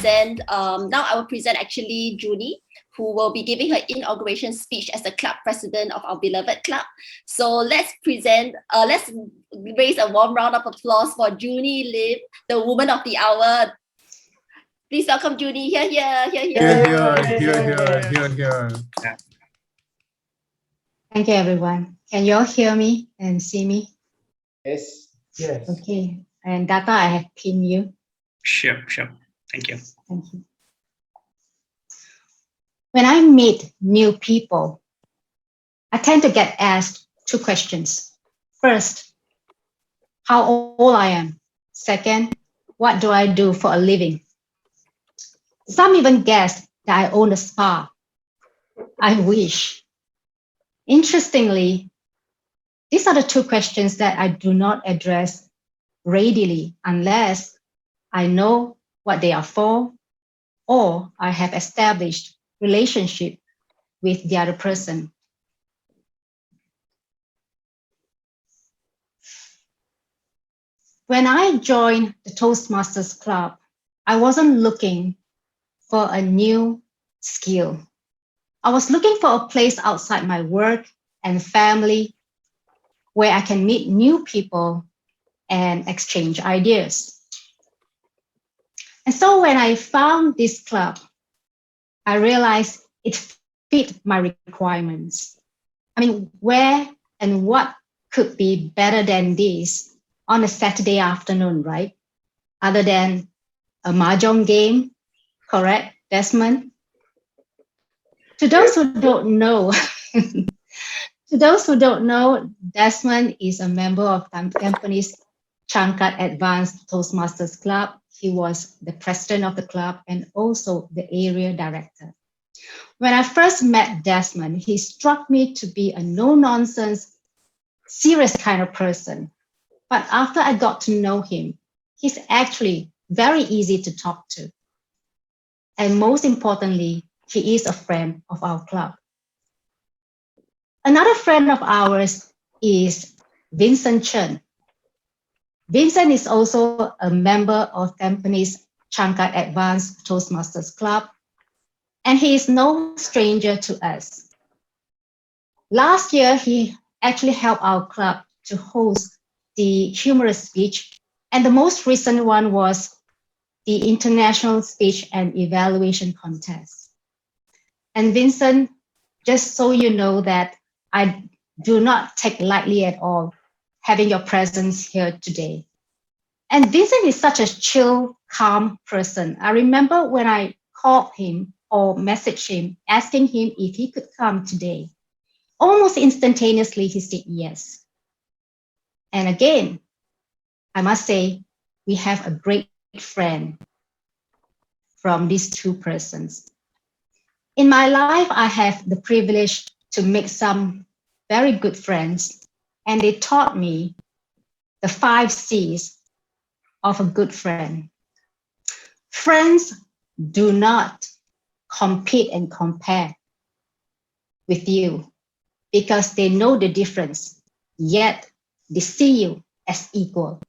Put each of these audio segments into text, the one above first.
now I will present actually Junnie, who will be giving her inauguration speech as the club president of our beloved club. So let's raise a warm round of applause for Junnie Lim, the woman of the hour. Please welcome Junnie. Here. Thank you, everyone. Can you all hear me and see me? Yes. Okay. And Data, I have pinned you. Sure. Thank you. Thank you. When I meet new people, I tend to get asked two questions. First, how old I am. Second, what do I do for a living? Some even guessed that I own a spa. I wish. Interestingly, these are the two questions that I do not address readily unless I know what they are for or I have established relationship with the other person. When I joined the Toastmasters Club, I wasn't looking for a new skill. I was looking for a place outside my work and family where I can meet new people and exchange ideas. And so when I found this club, I realized it fit my requirements. I mean, where and what could be better than this on a Saturday afternoon, right? Other than a mahjong game, correct, Desmond? To those who don't know, Desmond is a member of Company's Changi Advanced Toastmasters Club. He was the president of the club and also the area director. When I first met Desmond, he struck me to be a no-nonsense, serious kind of person. But after I got to know him, he's actually very easy to talk to. And most importantly, he is a friend of our club. Another friend of ours is Vincent Chen. Vincent is also a member of Company's Changi Advanced Toastmasters Club, and he is no stranger to us. Last year, he actually helped our club to host the humorous speech, and the most recent one was the International Speech and Evaluation Contest. And Vincent, just so you know that I do not take lightly at all having your presence here today. And Vincent is such a chill, calm person. I remember when I called him or messaged him, asking him if he could come today. Almost instantaneously, he said yes. And again, I must say, we have a great friend from these two persons. In my life, I have the privilege to make some very good friends, and they taught me the 5 C's of a good friend. Friends do not compete and compare with you because they know the difference, yet they see you as equal.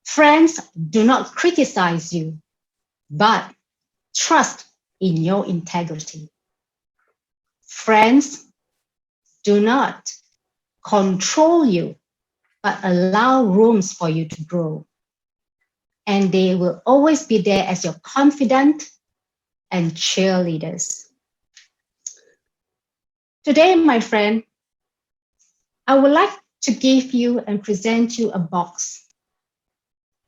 Friends do not criticize you, but trust in your integrity. Friends do not control you, but allow rooms for you to grow. And they will always be there as your confidant and cheerleaders. Today, my friend, I would like to give you and present you a box.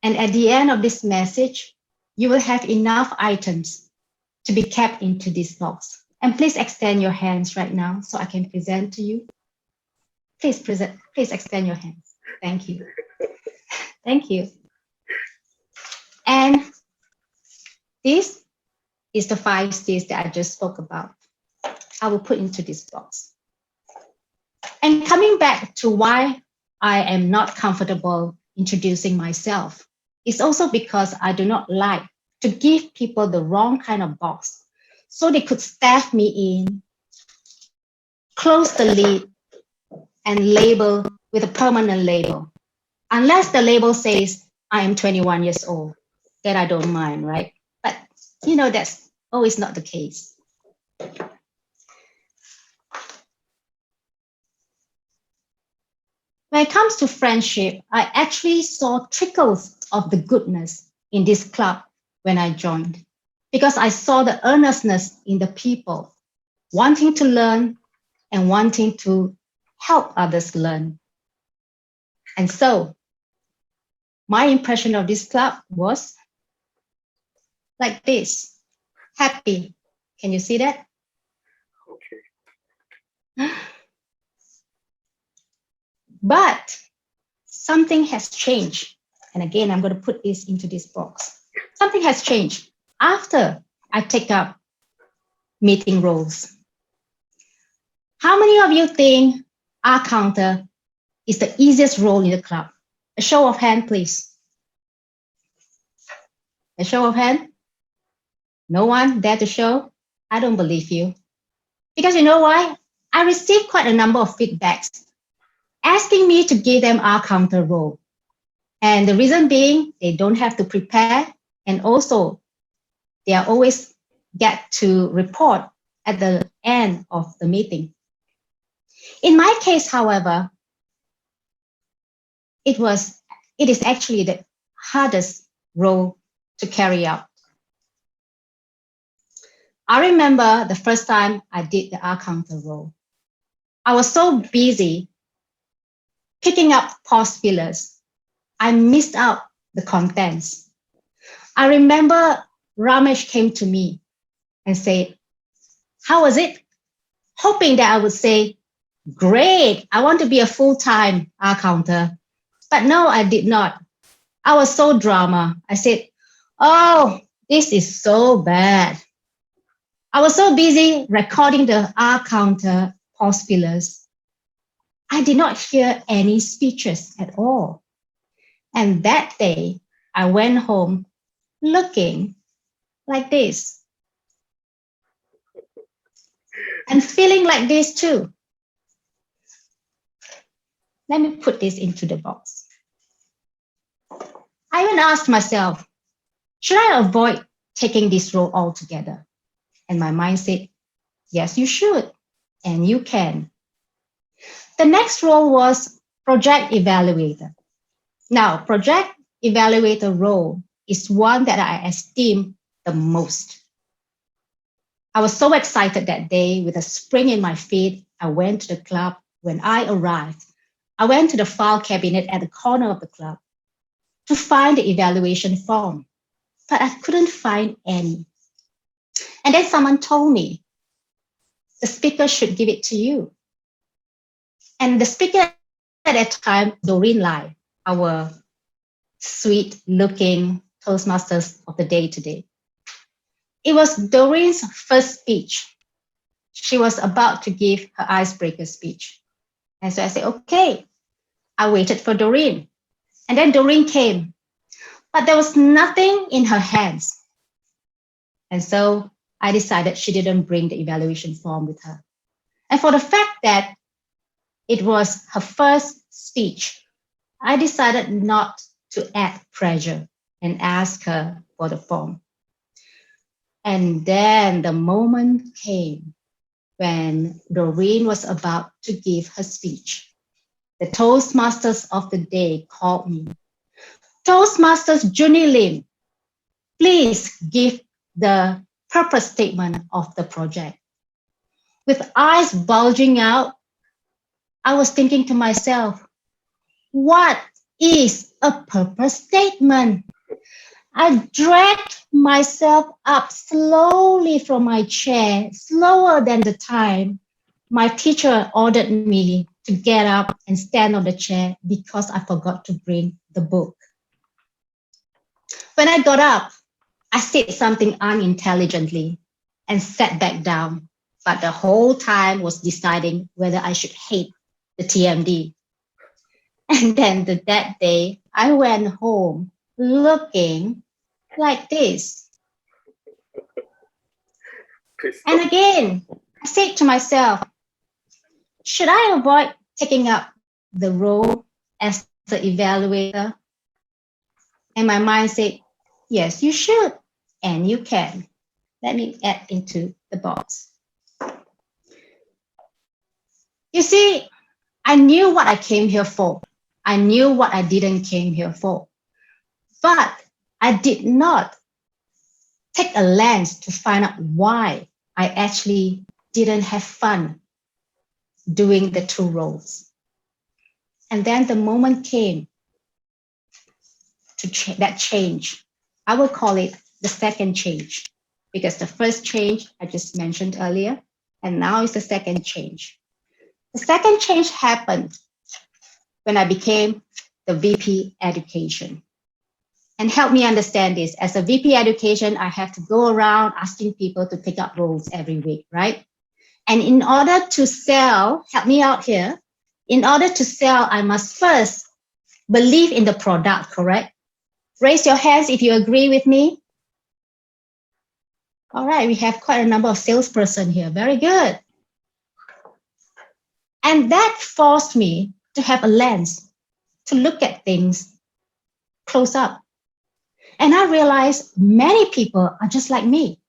And at the end of this message, you will have enough items to be kept into this box. And please extend your hands right now so I can present to you. Please extend your hands. Thank you. Thank you. And this is the 5 C's that I just spoke about. I will put into this box. And coming back to why I am not comfortable introducing myself, it's also because I do not like to give people the wrong kind of box so they could staff me in, close the lid, and label with a permanent label. Unless the label says I am 21 years old, that I don't mind, right? But you know, that's always not the case. When it comes to friendship, I actually saw trickles of the goodness in this club when I joined, because I saw the earnestness in the people, wanting to learn and wanting to help others learn. And so my impression of this club was like this, happy. Can you see that? Okay. But something has changed. And again, I'm going to put this into this box. Something has changed after I take up meeting roles. How many of you think our counter is the easiest role in the club? A show of hand, please. A show of hand? No one dare to show? I don't believe you. Because you know why? I received quite a number of feedbacks asking me to give them our counter role. And the reason being, they don't have to prepare, and also they are always get to report at the end of the meeting. In my case, however, it is actually the hardest role to carry out. I remember the first time I did the R counter role. I was so busy picking up pause fillers, I missed out the contents. I remember Ramesh came to me and said, "How was it?" Hoping that I would say, "Great, I want to be a full-time R counter." But no, I did not. I was so drama. I said, "Oh, this is so bad." I was so busy recording the R counter pause fillers. I did not hear any speeches at all. And that day, I went home looking like this and feeling like this too. Let me put this into the box. I even asked myself, should I avoid taking this role altogether? And my mind said, yes, you should, and you can. The next role was project evaluator. Now, project evaluator role is one that I esteem the most. I was so excited that day with a spring in my feet. I went to the club. When I arrived, I went to the file cabinet at the corner of the club to find the evaluation form, but I couldn't find any. And then someone told me, the speaker should give it to you. And the speaker at that time, Doreen Lai, our sweet-looking Toastmasters of the day today. It was Doreen's first speech. She was about to give her icebreaker speech. And so I said, okay. I waited for Doreen. And then Doreen came, but there was nothing in her hands. And so I decided she didn't bring the evaluation form with her. And for the fact that it was her first speech, I decided not to add pressure and ask her for the form. And then the moment came when Doreen was about to give her speech. The Toastmasters of the day called me. Toastmasters Junnie Lim, please give the purpose statement of the project. With eyes bulging out, I was thinking to myself, what is a purpose statement? I dragged myself up slowly from my chair, slower than the time my teacher ordered me to get up and stand on the chair because I forgot to bring the book. When I got up, I said something unintelligently and sat back down, but the whole time was deciding whether I should hate the TMD. And then that day, I went home looking like this. And again, I said to myself, should I avoid taking up the role as the evaluator? And my mind said, yes, you should, and you can. Let me add into the box. You see, I knew what I came here for. I knew what I didn't came here for. But I did not take a lens to find out why I actually didn't have fun doing the two roles. And then the moment came to that change. I will call it the second change, because the first change I just mentioned earlier, and now it's the second change. The second change happened when I became the VP Education. And help me understand this. As a VP Education, I have to go around asking people to pick up roles every week, right? And in order to sell, help me out here, in order to sell, I must first believe in the product, correct? Raise your hands if you agree with me. All right, we have quite a number of salesperson here. Very good. And that forced me to have a lens to look at things close up. And I realized many people are just like me.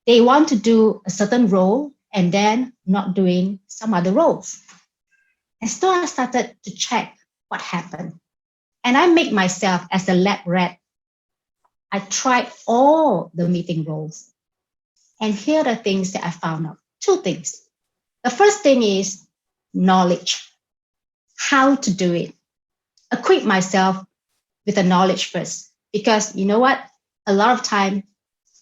They want to do a certain role and then not doing some other roles. And so I started to check what happened. And I made myself as a lab rat. I tried all the meeting roles. And here are the things that I found out. Two things. The first thing is knowledge, how to do it. Equip myself with the knowledge first, because you know what? A lot of time,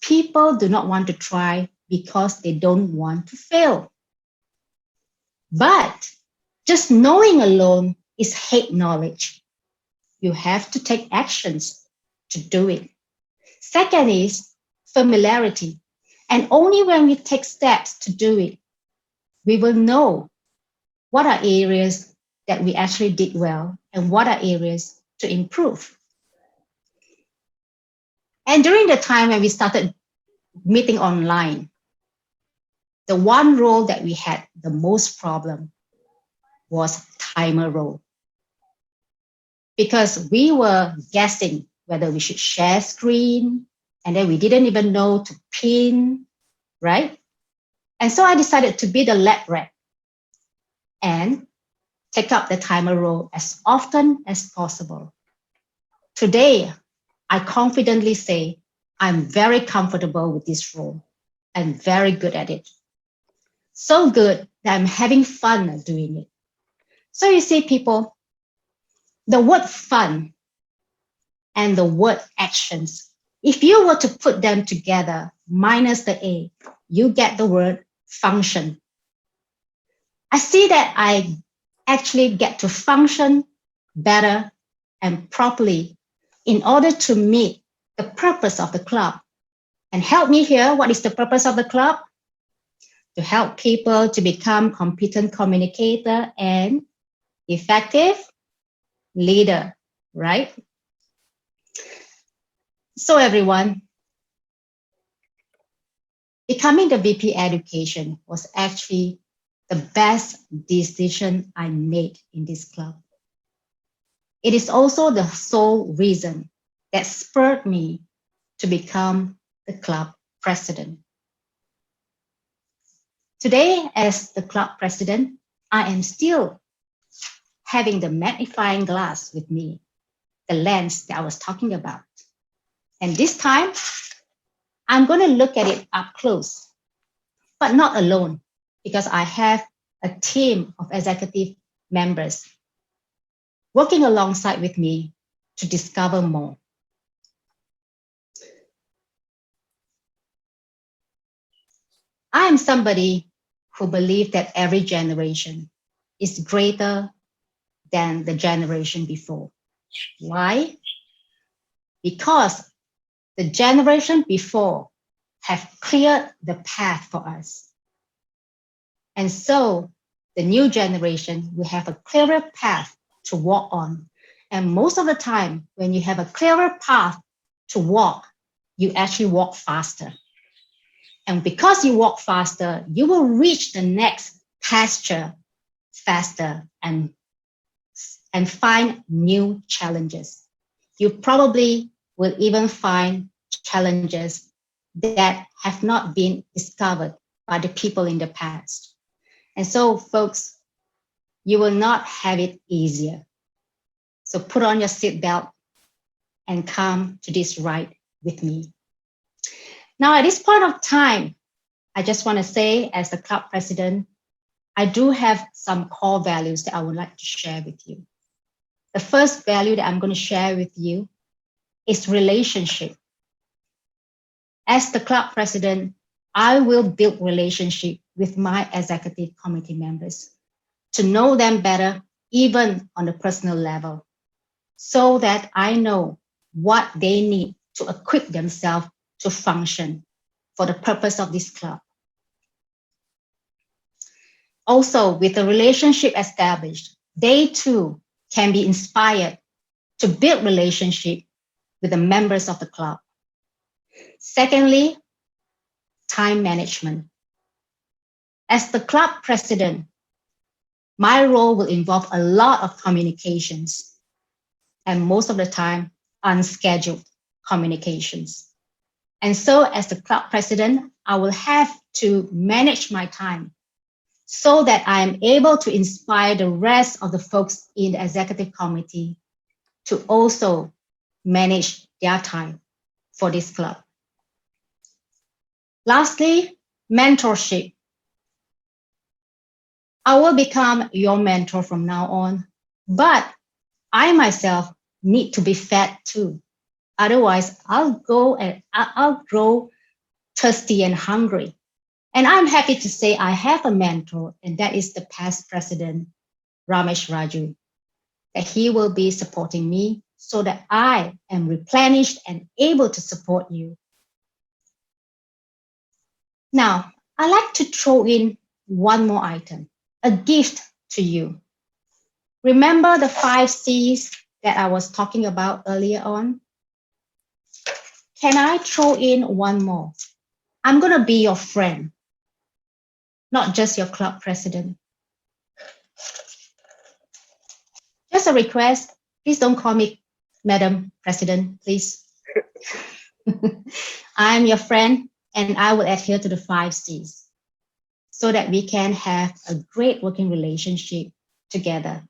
people do not want to try because they don't want to fail. But just knowing alone is hate knowledge. You have to take actions to do it. Second is familiarity. And only when we take steps to do it, we will know what are areas that we actually did well and what are areas to improve. And during the time when we started meeting online, the one role that we had the most problem was timer role. Because we were guessing whether we should share screen, and then we didn't even know to pin, right? And so I decided to be the lab rat and take up the timer role as often as possible. Today, I confidently say I'm very comfortable with this role. I'm very good at it. So good that I'm having fun doing it. So you see, people, the word fun and the word actions, if you were to put them together, minus the A, you get the word function. I see that I actually get to function better and properly in order to meet the purpose of the club. And help me here, what is the purpose of the club? To help people to become competent communicator and effective leader, right? So everyone, becoming the VP Education was actually the best decision I made in this club. It is also the sole reason that spurred me to become the club president. Today, as the club president, I am still having the magnifying glass with me, the lens that I was talking about. And this time, I'm going to look at it up close, but not alone, because I have a team of executive members working alongside with me to discover more. I am somebody who believes that every generation is greater than the generation before. Why? Because the generation before have cleared the path for us. And so the new generation will have a clearer path to walk on. And most of the time, when you have a clearer path to walk, you actually walk faster. And because you walk faster, you will reach the next pasture faster and find new challenges. You probably will even find challenges that have not been discovered by the people in the past. And so, folks, you will not have it easier. So put on your seatbelt and come to this ride with me. Now, at this point of time, I just want to say, as the club president, I do have some core values that I would like to share with you. The first value that I'm going to share with you is relationship. As the club president, I will build relationship with my executive committee members to know them better, even on a personal level, so that I know what they need to equip themselves to function for the purpose of this club. Also, with the relationship established, they too can be inspired to build relationship with the members of the club. Secondly, time management. As the club president, my role will involve a lot of communications, and most of the time, unscheduled communications. And so as the club president, I will have to manage my time so that I am able to inspire the rest of the folks in the executive committee to also manage their time for this club. Lastly, mentorship. I will become your mentor from now on, but I myself need to be fed too. Otherwise, I'll grow thirsty and hungry. And I'm happy to say I have a mentor, and that is the past president, Ramesh Raju, that he will be supporting me so that I am replenished and able to support you. Now, I'd like to throw in one more item, a gift to you. Remember the 5 C's that I was talking about earlier on? Can I throw in one more? I'm going to be your friend, not just your club president. Just a request, please don't call me Madam President, please. I'm your friend, and I will adhere to the 5 C's so that we can have a great working relationship together.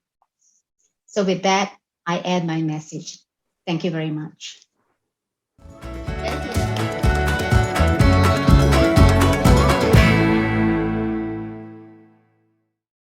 So with that, I end my message. Thank you very much.